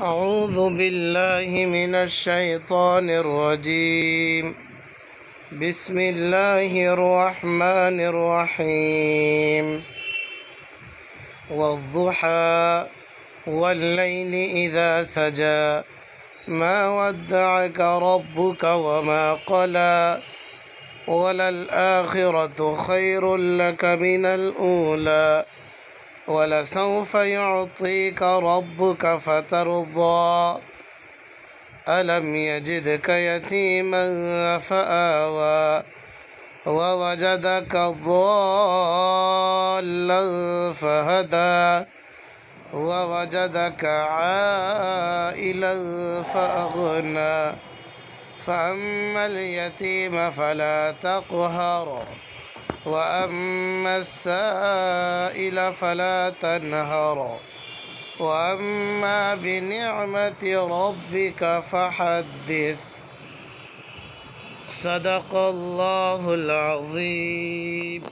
أعوذ بالله من الشيطان الرجيم. بسم الله الرحمن الرحيم. والضحى والليل إذا سجى ما ودعك ربك وما قلى وللآخرة خير لك من الأولى ولسوف يعطيك ربك فترضى ألم يجدك يتيما فآوى ووجدك ضالا فهدى ووجدك عائلا فأغنى فأما اليتيم فلا تقهر وأما السائل فلا تنهر وأما بنعمة ربك فحدث. صدق الله العظيم.